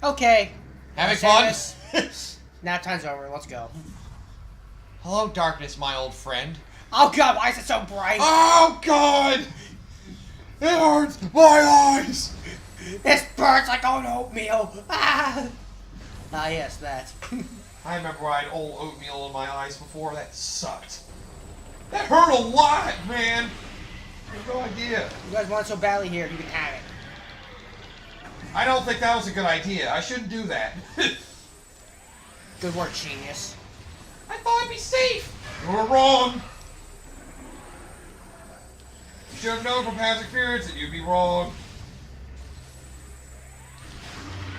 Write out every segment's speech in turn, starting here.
Okay. Having fun? Nap time's over. Let's go. Hello, darkness, my old friend. Oh god, why is it so bright? Oh god! It hurts my eyes! This burns like old oatmeal. Ah, yes, that. I remember I had old oatmeal in my eyes before. That sucked. That hurt a lot, man! I have no idea. You guys want it so badly here, you can have it. I don't think that was a good idea. I shouldn't do that. Good work, genius. I thought I'd be safe. You were wrong. You should have known from past experience that you'd be wrong.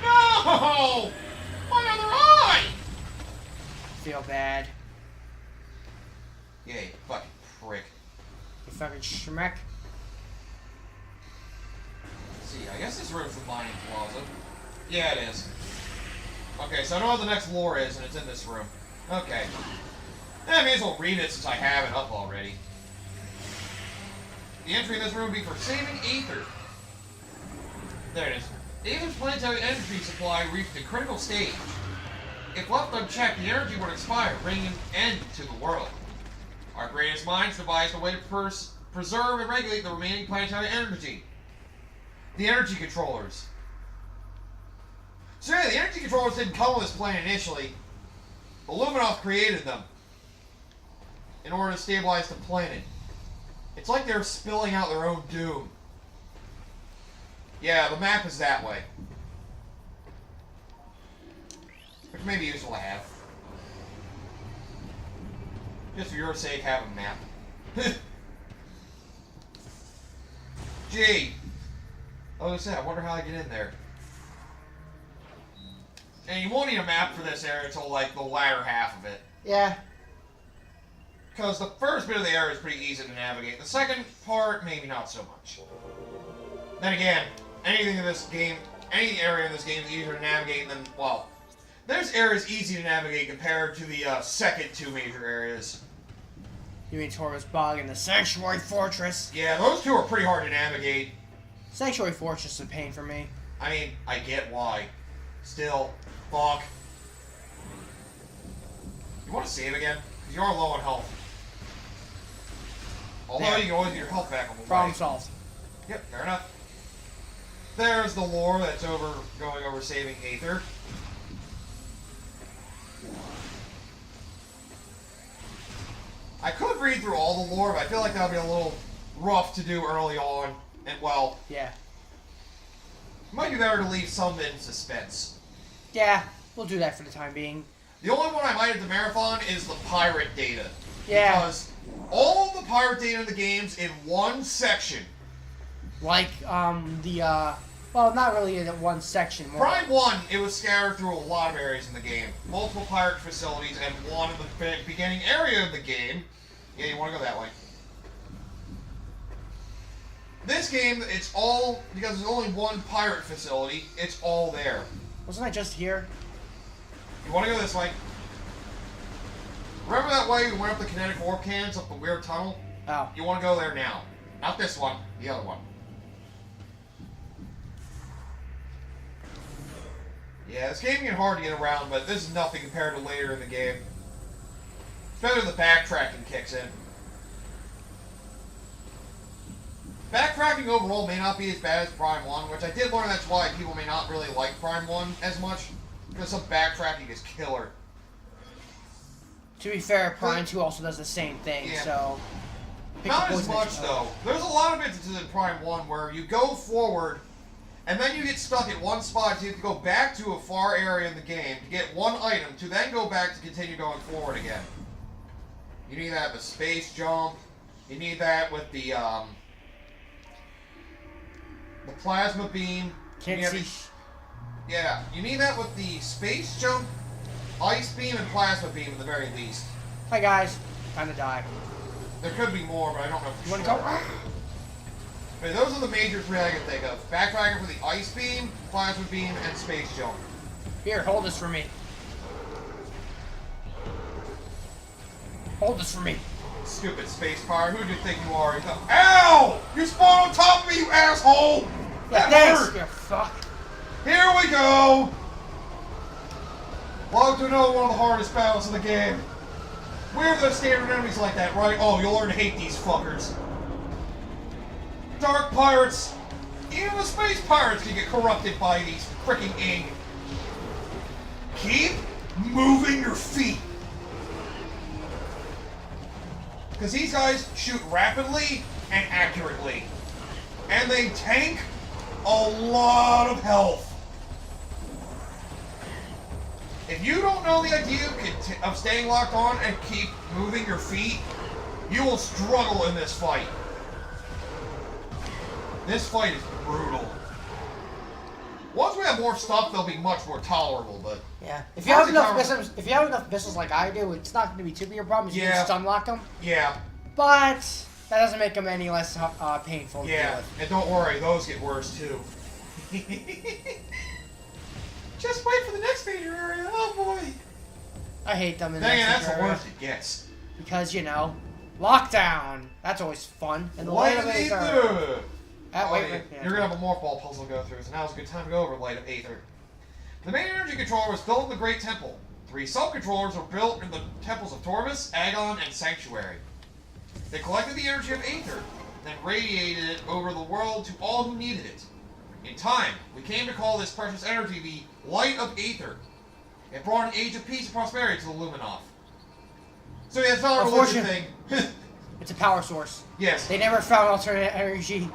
No! My other eye! Feel bad. Yay, fucking prick. You fucking schmeck. Let's see, I guess this room's the mining plaza. Yeah, it is. Okay, so I know what the next lore is, and it's in this room. Okay. I may as well read it since I have it up already. The entry in this room would be for saving Aether. There it is. Aether's planetary energy supply reached a critical stage. If left unchecked, the energy would expire, bringing an end to the world. Our greatest minds devised a way to preserve and regulate the remaining planetary energy. The energy controllers. So yeah, the energy controllers didn't come on this planet initially. Illuminoth created them in order to stabilize the planet. It's like they're spilling out their own doom. Yeah, the map is that way. Which may be useful to have. Just for your sake, have a map. Gee. Oh, I said, I wonder how I get in there. And you won't need a map for this area until, like, the latter half of it. Yeah. Because the first bit of the area is pretty easy to navigate. The second part, maybe not so much. Then again, anything in this game, any area in this game is easier to navigate than, well, there's areas easy to navigate compared to the second two major areas. You mean Taurus Bog and the Sanctuary Fortress? Yeah, those two are pretty hard to navigate. Sanctuary Fortress is a pain for me. I mean, I get why. Still, fuck. You want to save again? Because you are low on health. Although There. you can always get your health back on the way. Problem solved. Yep, fair enough. There's the lore that's going over saving Aether. I could read through all the lore, but I feel like that would be a little rough to do early on. And, well, Yeah. it might be better to leave some in suspense. Yeah, we'll do that for the time being. The only one I might have to marathon is the pirate data. Yeah. Because all of the pirate data in the game's in one section. Like, well, not really in one section. More. Prime 1, it was scattered through a lot of areas in the game. Multiple pirate facilities, and one in the beginning area of the game. Yeah, you want to go that way. This game, it's all, because there's only one pirate facility, it's all there. Wasn't I just here? You want to go this way. Remember that way we went up the kinetic orb cans up the weird tunnel? Oh. You want to go there now. Not this one, the other one. Yeah, this game can get hard to get around, but this is nothing compared to later in the game. Especially when the backtracking kicks in. Backtracking overall may not be as bad as Prime 1, which I did learn that's why people may not really like Prime 1 as much, because some backtracking is killer. To be fair, Prime 2 also does the same thing, Yeah. so... Not as much, though. There's a lot of instances in Prime 1 where you go forward, and then you get stuck at one spot, so you have to go back to a far area in the game to get one item, to then go back to continue going forward again. You need that with space jump. You need that with the plasma beam. Can't see. Yeah, you need that with the space jump, ice beam, and plasma beam at the very least. Hi guys. Time to die. There could be more, but I don't know for You sure. wanna go? But those are the major three I can think of. Backtracking for the ice beam, plasma beam, and space jump. Here, hold this for me. Hold this for me. Stupid space pirate. Who do you think you are? You thought, ow! You spawned on top of me, you asshole! Yeah, That thanks, hurt! you fuck. Here we go! Welcome to another one of the hardest battles in the game. We're the standard enemies like that, right? Oh, you'll learn to hate these fuckers. Dark pirates. Even the space pirates can get corrupted by these freaking ink. Keep moving your feet. Because these guys shoot rapidly and accurately. And they tank a lot of health. If you don't know the idea of staying locked on and keep moving your feet, you will struggle in this fight. This fight is brutal. Once we have more stuff, they'll be much more tolerable, but... Yeah. If you have enough missiles like I do, it's not going to be too big a problem. You can stun lock them. Yeah. But that doesn't make them any less painful to deal with. And don't worry, those get worse too. Just wait for the next major area. Oh boy. I hate them in Dang, that that's the worst it gets. Because, you know, lockdown. That's always fun. And the Light Aether. You're going to have a morph ball puzzle to go through, so now's a good time to go over Light Aether. The main energy controller was built in the Great Temple. 3 sub-controllers were built in the temples of Torvus, Agon, and Sanctuary. They collected the energy of Aether, then radiated it over the world to all who needed it. In time, we came to call this precious energy the Light of Aether. It brought an age of peace and prosperity to the Luminoth. So yeah, it's not a religion thing. It's a power source. Yes. They never found alternate energy.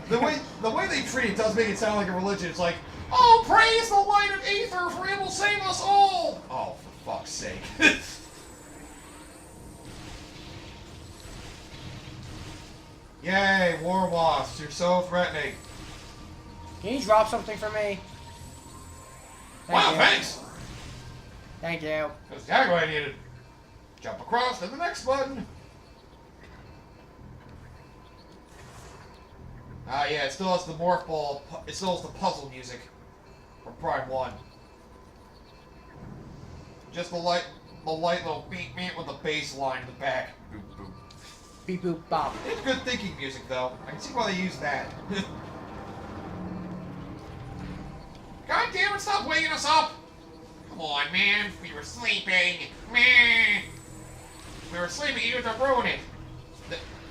The way they treat it does make it sound like a religion. It's like, oh, praise the Light of Aether, for it will save us all! Oh, for fuck's sake. Yay, war wasps, you're so threatening. Can you drop something for me? Thanks! Thank you. That's exactly what I needed. Jump across to the next button. Ah, yeah, it still has the morph ball. It still has the puzzle music from Prime 1. Just the light little beat beat with the bass line in the back. Boop boop. Beep boop bop. It's good thinking music though. I can see why they use that. God damn it! Stop waking us up! Come on, man. We were sleeping. Man. We were sleeping. You have to ruin it.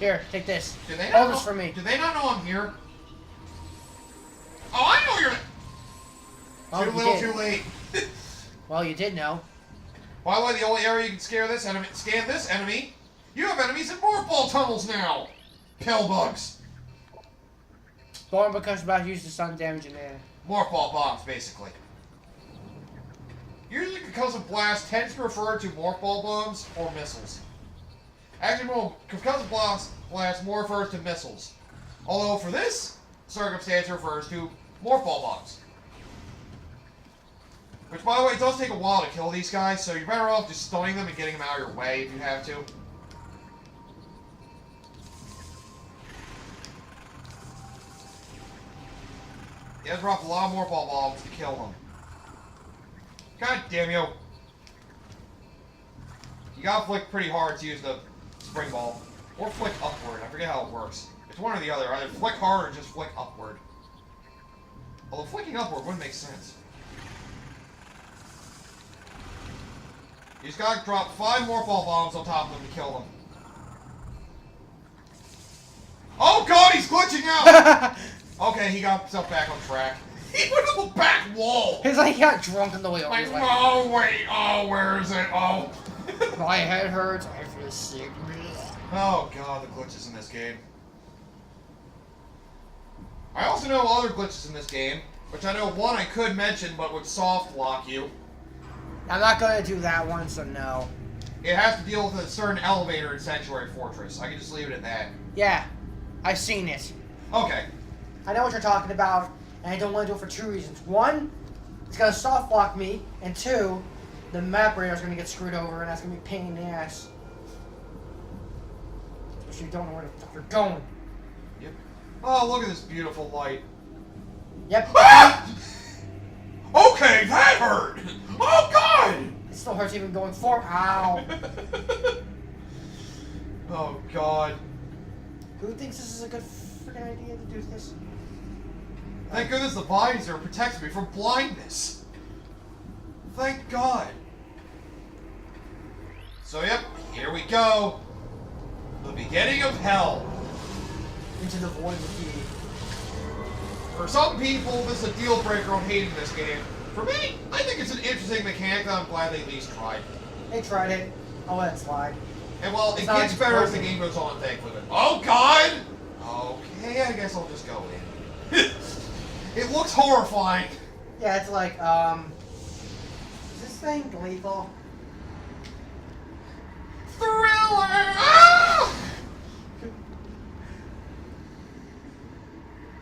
Here, take this. Hold this for me. Do they not know I'm here? Oh, I know you're... Oh, too little, too late. Well, you did know. By the way, the only area you can scan this enemy, you have enemies in morph ball tunnels now. Pillbugs. Born because about to use the sun damage in there. Morph ball bombs, basically. Usually, concussive blast tends to refer to morph ball bombs or missiles. Actually, concussive blast more refers to missiles. Although, for this circumstance, it refers to morph ball bombs. Which, by the way, it does take a while to kill these guys, so you're better off just stunning them and getting them out of your way if you have to. You have to drop a lot of morph ball bombs to kill them. God damn you. You gotta flick pretty hard to use the spring ball. Or flick upward. I forget how it works. It's one or the other. Either flick hard or just flick upward. Although flicking upward wouldn't make sense. You just gotta drop 5 morph ball bombs on top of them to kill them. Oh god, he's glitching out! Okay, he got himself back on track. He went to the back wall! He's like, he got drunk on the way over. Like, oh wait, oh, where is it? Oh. My head hurts, I feel sick. Oh god, the glitches in this game. I also know other glitches in this game, which I know one I could mention, but would soft lock you. I'm not gonna do that one, so no. It has to deal with a certain elevator in Sanctuary Fortress. I can just leave it at that. Yeah, I've seen it. Okay. I know what you're talking about, and I don't want to do it for 2 reasons. One, it's gonna soft block me, and 2, the map radar is gonna get screwed over, and that's gonna be a pain in the ass. Especially if you don't know where the fuck you're going. Yep. Oh, look at this beautiful light. Yep. Ah! Okay, that hurt! Oh god! It still hurts even going forward. Ow. Oh god. Who thinks this is a good freaking idea to do this? Thank goodness the visor protects me from blindness. Thank my god. So yep, here we go. The beginning of hell. Into the void with you. For some people, this is a deal breaker on hating this game. For me, I think it's an interesting mechanic that I'm glad they at least tried. They tried it. I'll let it slide. And well, It's it not gets better as the broken. game goes on, thankfully. Oh god! Okay, I guess I'll just go in. It looks horrifying. Yeah, it's like, is this thing lethal? Thriller! Ah!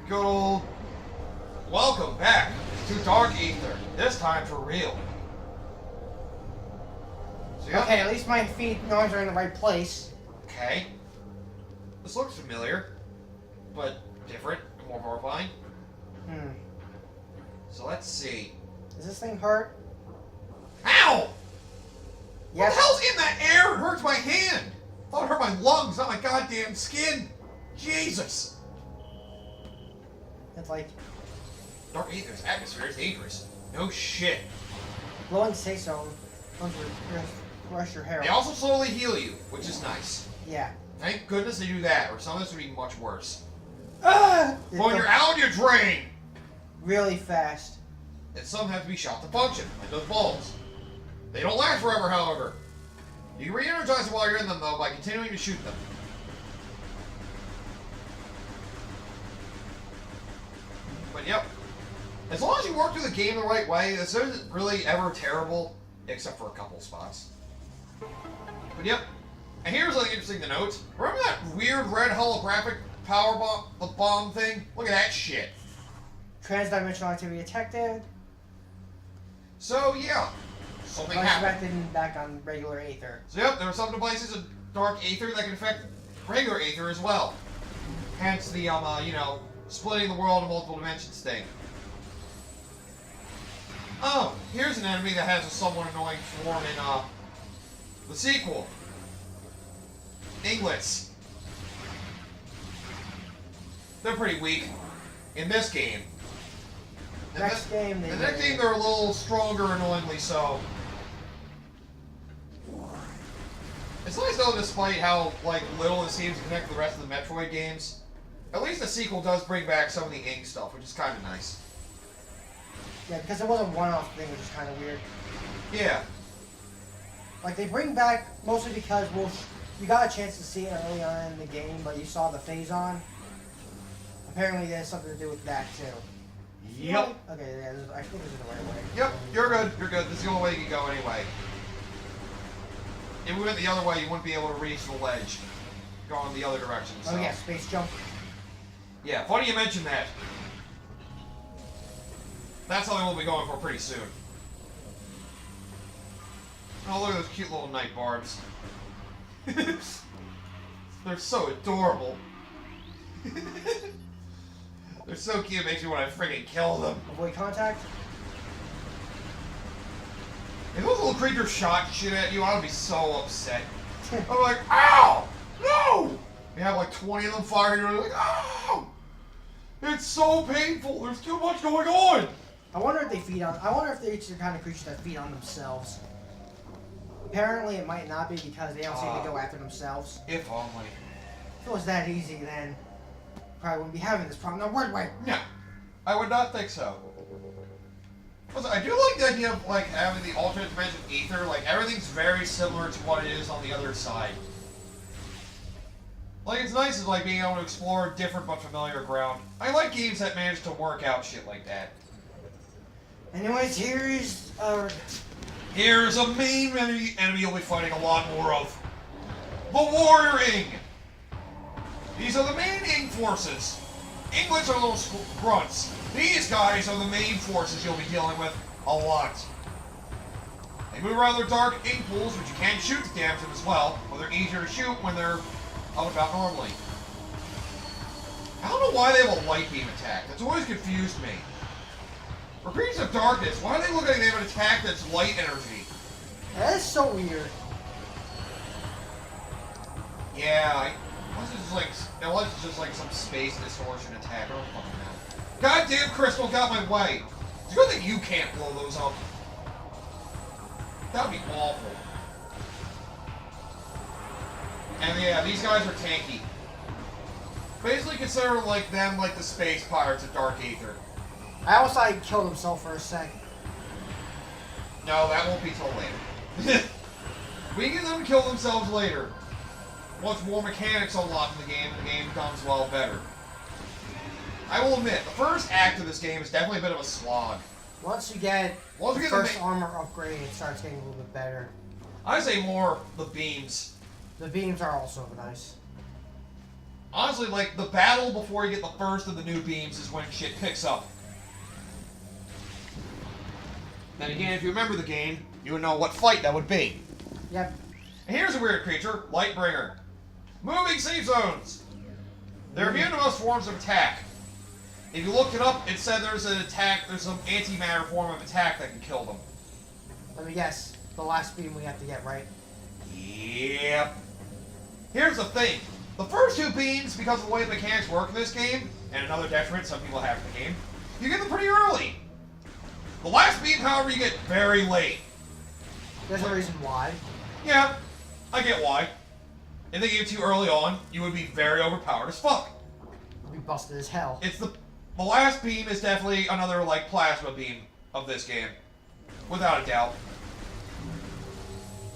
Good old. Welcome back to Dark Aether. This time for real. So, yeah. Okay, at least my feet noise are in the right place. Okay. This looks familiar, but different, more horrifying. So let's see. Does this thing hurt? Ow! What Yes. the hell's in that air? It hurts my hand. I thought it hurt my lungs, not my goddamn skin. Jesus. It's like Dark Aether's atmosphere is dangerous. No shit. blowing say so. Brush your hair. They also slowly heal you, which is nice. Yeah. Thank goodness they do that, or some of this would be much worse. Ah! When you're out, you drain. Really fast. And some have to be shot to function, like those bulbs. They don't last forever, however. You can re-energize them while you're in them, though, by continuing to shoot them. But yep. As long as you work through the game the right way, this isn't really ever terrible, except for a couple spots. But yep. And here's something interesting to note. Remember that weird red holographic power bomb thing? Look at that shit. Transdimensional activity detected. So yeah, something Device happened. back on regular Aether. So yep, there are some devices of Dark Aether that can affect regular Aether as well. Hence the you know, splitting the world into multiple dimensions thing. Oh, here's an enemy that has a somewhat annoying form in the sequel. Inglets. They're pretty weak in this game. The next game, they're a little stronger, annoyingly so. It's nice though, despite how like little it seems to connect to the rest of the Metroid games. At least the sequel does bring back some of the ink stuff, which is kind of nice. Yeah, because it was a one-off thing, which is kind of weird. Yeah. Like they bring back mostly because you got a chance to see it early on in the game, but you saw the phase on. Apparently, there's something to do with that too. Yep. Okay, yeah, I think this is the right way. Yep, you're good. You're good. This is the only way you can go anyway. If we went the other way, you wouldn't be able to reach the ledge. Going the other direction. So. Oh yeah, space jump. Yeah, funny you mentioned that. That's something we'll be going for pretty soon. Oh, look at those cute little night barbs. They're so adorable. They're so cute, it makes me want to freaking kill them. Avoid contact. If those little creatures shot shit at you, I would be so upset. I'm like, ow! No! You have like 20 of them firing, you're like, ow! It's so painful, there's too much going on! I wonder if they feed on. I wonder if they're the kind of creatures that feed on themselves. Apparently, it might not be because they don't seem to go after themselves. If only. If it was that easy, then probably wouldn't be having this problem. No, wait. No, I would not think so. Also, I do like the idea of like having the alternate dimension Aether. Like everything's very similar to what it is on the other side. Like it's nice is like being able to explore different but familiar ground. I like games that manage to work out shit like that. Anyways, here's Here's a main enemy you'll be fighting a lot more of. The Warrior Ing! These are the main Ing forces. Inglets are little grunts. These guys are the main forces you'll be dealing with a lot. They move around their dark Ing pools, which you can shoot to damage them as well, but they're easier to shoot when they're out about normally. I don't know why they have a light beam attack. That's always confused me. For creatures of darkness, why do they look like they have an attack that's light energy? that is so weird. Yeah, unless it's just like some space distortion attack. I don't fucking know. Goddamn crystal got my way. It's good that you can't blow those up. That would be awful. And yeah, these guys are tanky. Basically consider like them like the space pirates of Dark Aether. I almost thought he killed himself for a sec. No, that won't be till later. We can let them kill themselves later. Once more mechanics unlock in the game becomes, well, better. I will admit, the first act of this game is definitely a bit of a slog. Once you get the first armor upgrade, it starts getting a little bit better. I say more the beams. The beams are also nice. Honestly, like, the battle before you get the first of the new beams is when shit picks up. Then again, if you remember the game, you would know what fight that would be. Yep. And here's a weird creature, Lightbringer. Moving safe zones. They're immune to most forms of attack. If you looked it up, it said there's some antimatter form of attack that can kill them. Let me guess. The last beam we have to get, right? Yep. Here's the thing. The first two beams, because of the way the mechanics work in this game, and another detriment some people have in the game, you get them pretty early. The last beam, however, you get very late. There's a reason why. Yeah, I get why. If they gave it to you early on, you would be very overpowered as fuck. You'd be busted as hell. It's the last beam is definitely another like plasma beam of this game, without a doubt.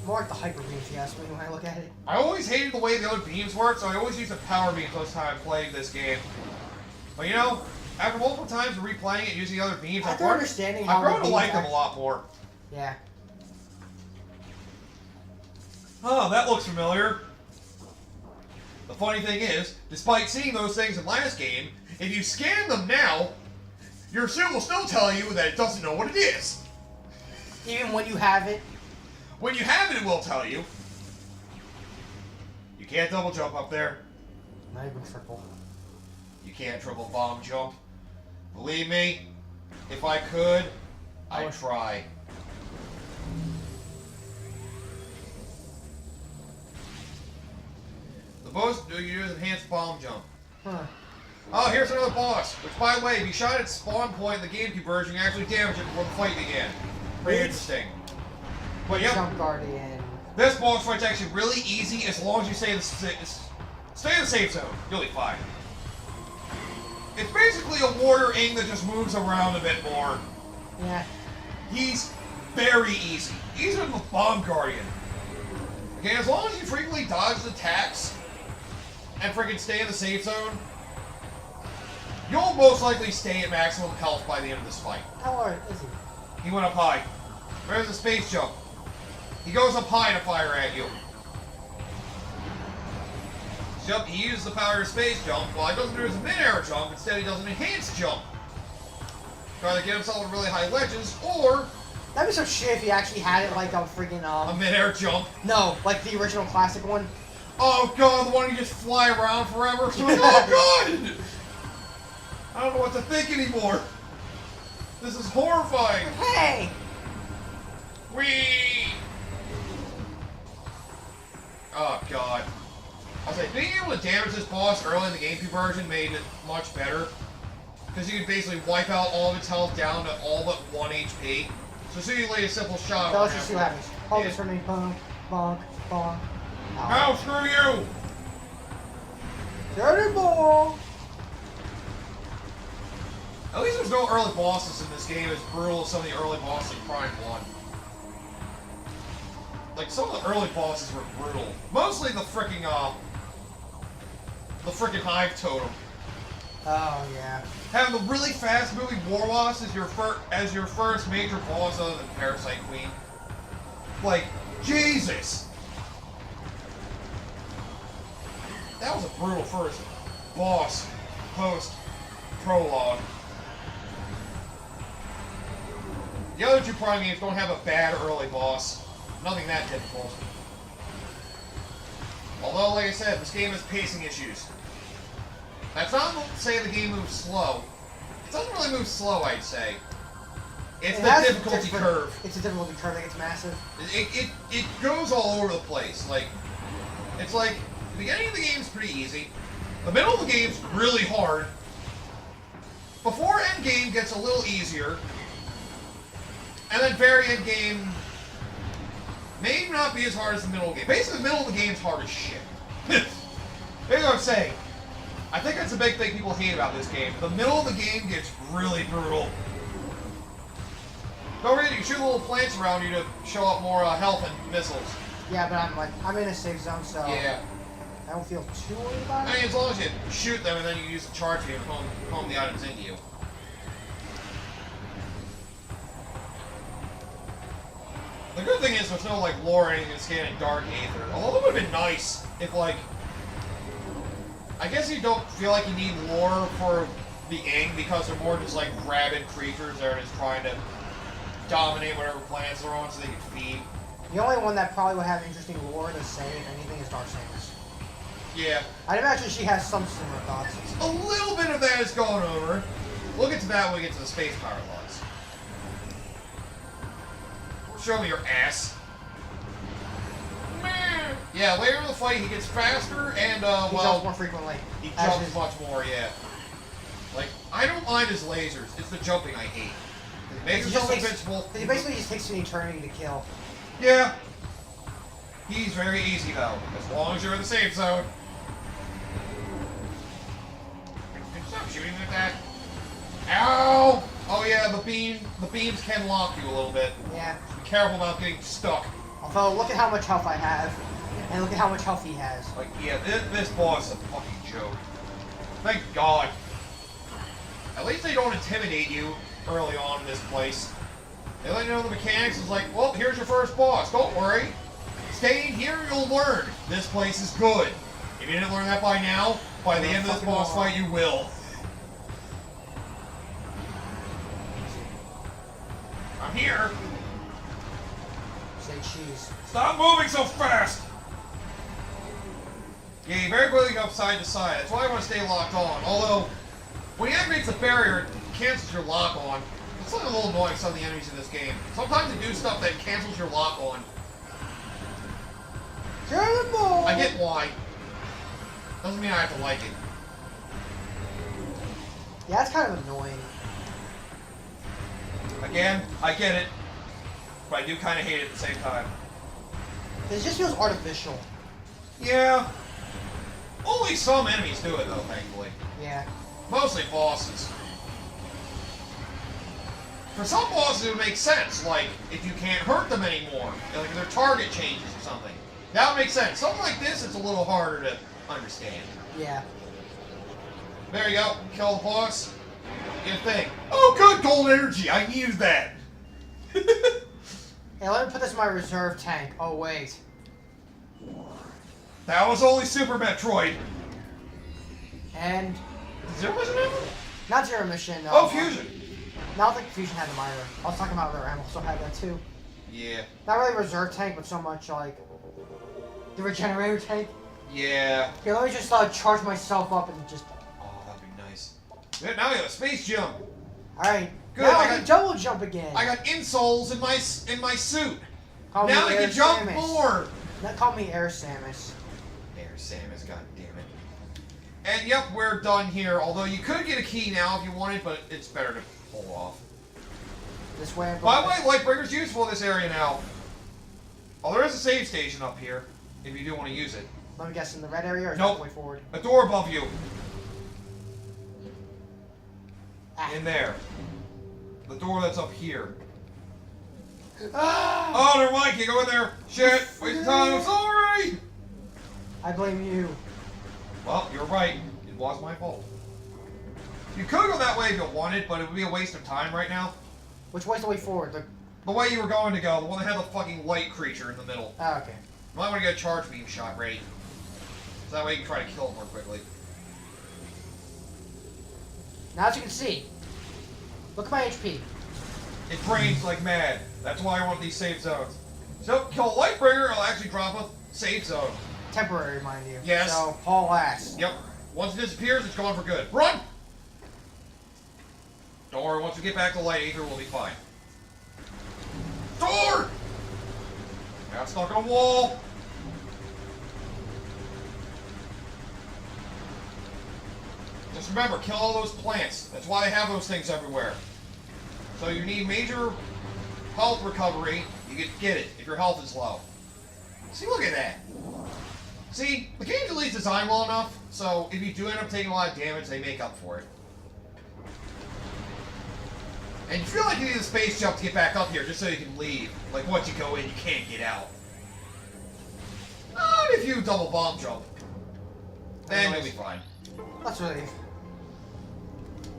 More like the hyper beam, if you ask me, when I look at it. I always hated the way the other beams work, so I always used the power beams most time playing this game. But you know, after multiple times of replaying it using the other beams, I've grown to like them a lot more. Yeah. Oh, that looks familiar. The funny thing is, despite seeing those things in last game, if you scan them now, your suit will still tell you that it doesn't know what it is. Even when you have it? When you have it, it will tell you. You can't double jump up there. Not even triple. You can't triple bomb jump. Believe me, if I could, I'd try. The boss you use enhanced bomb jump. Huh. Oh, here's another boss. Which, by the way, if you shot at spawn point in the GameCube version, you actually damaged it before the fight began. Pretty interesting. But yep, Jump Guardian. this boss fight's actually really easy as long as you stay in the safe zone. You'll be fine. It's basically a Warrior Ing that just moves around a bit more. Yeah. He's very easy. Easier than the Bomb Guardian. Okay, as long as you frequently dodge attacks and freaking stay in the safe zone, you'll most likely stay at maximum health by the end of this fight. How hard is he? He went up high. There's a space jump. He goes up high to fire at you. He uses the power of space jump. Well, he doesn't do his mid-air jump. Instead, he does an enhanced jump. Try to get himself on really high ledges, or That'd be some shit if he actually had it like a freaking a mid-air jump. No, like the original classic one. Oh god, the one you just fly around forever. Oh god! I don't know what to think anymore. This is horrifying. Hey! Whee! Oh god. I was like, being able to damage this boss early in the GameCube version made it much better. Because you could basically wipe out all of its health down to all but 1 HP. So as soon as you lay a simple shot So on let's just see what happens. Hold this for me. Bonk, bonk, bonk. Ow, screw you! Dirty ball! At least there's no early bosses in this game as brutal as some of the early bosses in Prime 1. Like, some of the early bosses were brutal. Mostly the frickin', Hive Totem. Oh, yeah. Having the really fast-moving Warboss as your first major boss other than Parasite Queen. Like, Jesus! That was a brutal first boss post-prologue. The other two Prime games don't have a bad early boss. Nothing that difficult. Although, like I said, this game has pacing issues. That's not to say the game moves slow. It doesn't really move slow, I'd say. It's the difficulty curve. It's a difficulty curve that gets massive. It goes all over the place. Like, it's like, the beginning of the game is pretty easy. The middle of the game's really hard. Before endgame gets a little easier. And then very endgame may not be as hard as the middle of the game. Basically, the middle of the game's hard as shit. Here's what I'm saying. I think that's the big thing people hate about this game. The middle of the game gets really brutal. Don't forget, you can shoot little plants around you to show up more health and missiles. Yeah, but I'm in a safe zone, so Yeah. I don't feel too worried about it. I mean, as long as you shoot them and then you use the charge beam to home the items into you. The good thing is there's no, like, lore or anything to scan in Dark Aether. Although it would have been nice if, like... I guess you don't feel like you need lore for the Ing because they're more just, like, rabid creatures that are just trying to dominate whatever plants they're on so they can feed. The only one that probably would have interesting lore to say, if anything, is Dark Samus. Yeah. I'd imagine she has some similar thoughts. A little bit of that is going over. We'll get to that when we get to the space power laws. Show me your ass. Yeah, later in the fight he gets faster and, He jumps more frequently. He jumps much more, yeah. Like, I don't mind his lasers. It's the jumping I hate. It makes him so invincible. He basically just takes an eternity to kill. Yeah. He's very easy, though. As long as you're in the safe zone. Stop shooting like that. Ow! Oh yeah, the beams can lock you a little bit. Yeah. Be careful about getting stuck. Although, look at how much health I have. And look at how much health he has. Like, yeah, this boss is a fucking joke. Thank God. At least they don't intimidate you early on in this place. They let you know the mechanics is like, well, here's your first boss. Don't worry. Stay in here, you'll learn. This place is good. If you didn't learn that by now, by the end of this boss fight, you will. I'm here. Say cheese. Stop moving so fast! Yeah, you very quickly go side to side. That's why I want to stay locked on. Although, when he activates the barrier, it cancels your lock on. It's like a little annoying, some of the enemies in this game. Sometimes they do stuff that cancels your lock on. Terrible! I get why. Doesn't mean I have to like it. Yeah, it's kind of annoying. Again, I get it. But I do kind of hate it at the same time. It just feels artificial. Yeah. Only some enemies do it, though, thankfully. Yeah. Mostly bosses. For some bosses, it would make sense. Like, if you can't hurt them anymore. Like, if their target changes or something. That would make sense. Something like this, it's a little harder to understand. Yeah. There you go. Kill the boss. Get a thing. Oh, good gold energy. I needed that. Hey, let me put this in my reserve tank. Oh, wait. That was only Super Metroid. And... Zero Mission Ever? Not Zero Mission, no. Oh, Fusion. No, I don't think Fusion had the Myra. I was talking about Rare Animal, also had that too. Yeah. Not really reserve tank, but so much like... the regenerator tank. Yeah. Here, let me just charge myself up and just... Oh, that'd be nice. Yeah, now we got a space jump. Alright. Good, Now I can double jump again. I got insoles in my suit. Call Now me I Air can jump Samus. more. Now call me Air Samus. Air Samus, god damn it. And yep, we're done here. Although you could get a key now if you wanted, but it's better to pull off. This way. By the way, Lightbreaker's useful in this area now. Oh, there is a save station up here, if you do want to use it. Let me guess, in the red area or is Nope. that way forward? A door above you. Ah. In there. The door that's up here. Ah! Oh, never mind, can't go in there. Shit, waste of time, I'm sorry! I blame you. Well, you're right. It was my fault. You could go that way if you wanted, but it would be a waste of time right now. Which way's the way forward? The way you were going to go, the one that had the fucking light creature in the middle. Oh, okay. You might want to get a charge beam shot ready. So that way you can try to kill it more quickly. Now as you can see, look at my HP. It drains like mad. That's why I want these safe zones. So, kill a Lightbringer, it'll actually drop a safe zone. Temporary, mind you. Yes. So, haul ass. Yep. Once it disappears, it's gone for good. Run! Don't worry, once we get back to Light Aether, we'll be fine. Door! Got stuck on a wall. Just remember, kill all those plants. That's why they have those things everywhere. So you need major health recovery. You can get it if your health is low. See, look at that. See, the game's at least designed well enough, so if you do end up taking a lot of damage, they make up for it. And you feel like you need a space jump to get back up here, just so you can leave. Like, once you go in, you can't get out. Not if you double bomb jump. Then you'll be fine. That's really.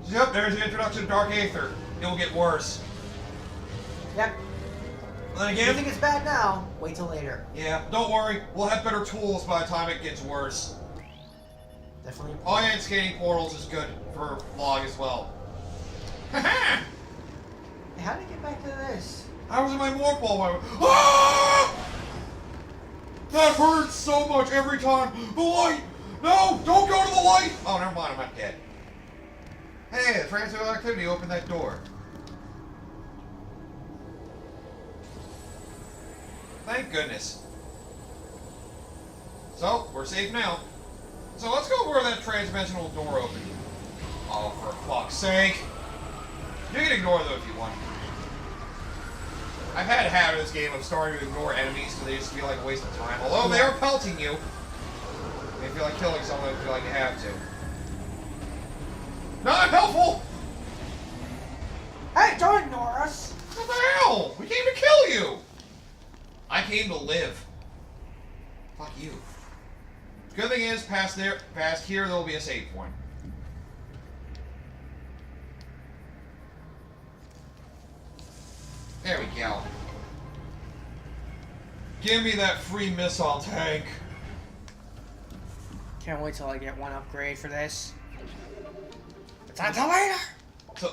Yep, there's the introduction of Dark Aether. It will get worse. Yep. Then If you again, think it's bad now, wait till later. yeah, don't worry. We'll have better tools by the time it gets worse. Definitely. Oh yeah, and scanning portals is good for log as well. Haha! Hey, how did I get back to this? I was in my morph ball. Ah! That hurts so much every time. The light! No! Don't go to the light! Oh, never mind. I'm not dead. Hey, the transfer activity opened that door. Thank goodness. So, we're safe now. So let's go where that transdimensional door opened. Oh, for fuck's sake. You can ignore though if you want. I've had a habit in this game of starting to ignore enemies because they just feel like a waste of time. Although they are pelting you. They feel like killing someone if you feel like you have to. Not helpful! Hey, don't ignore us! What the hell? We came to kill you! I came to live. Fuck you. Good thing is, past here, there will be a save point. There we go. Give me that free missile tank. Can't wait till I get one upgrade for this. It's on to later!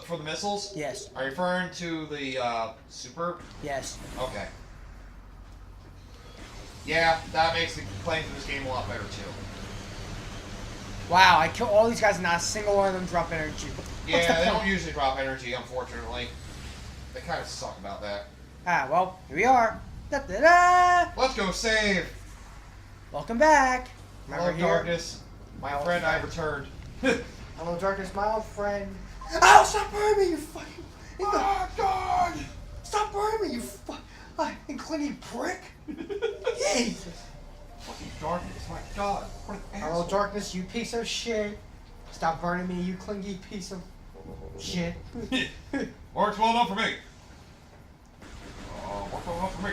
For the missiles? Yes. Are you referring to the, super? Yes. Okay. Yeah, that makes the claim to this game a lot better, too. Wow, I killed all these guys and not a single one of them drop energy. What's the Yeah, they point? don't usually drop energy, unfortunately. They kind of suck about that. Ah, well, here we are. Da da da! Let's go save! Welcome back. Hello, darkness. My old friend, I friend. returned. Hello, darkness, my old friend. Oh, stop burning me, you fucking... Oh, God! Stop burning me, you fucking clingy prick! Jesus! Fucking darkness, my God. What an Hello, asshole. darkness, you piece of shit. Stop burning me, you clingy piece of shit. Works well enough for me. Works well enough for me.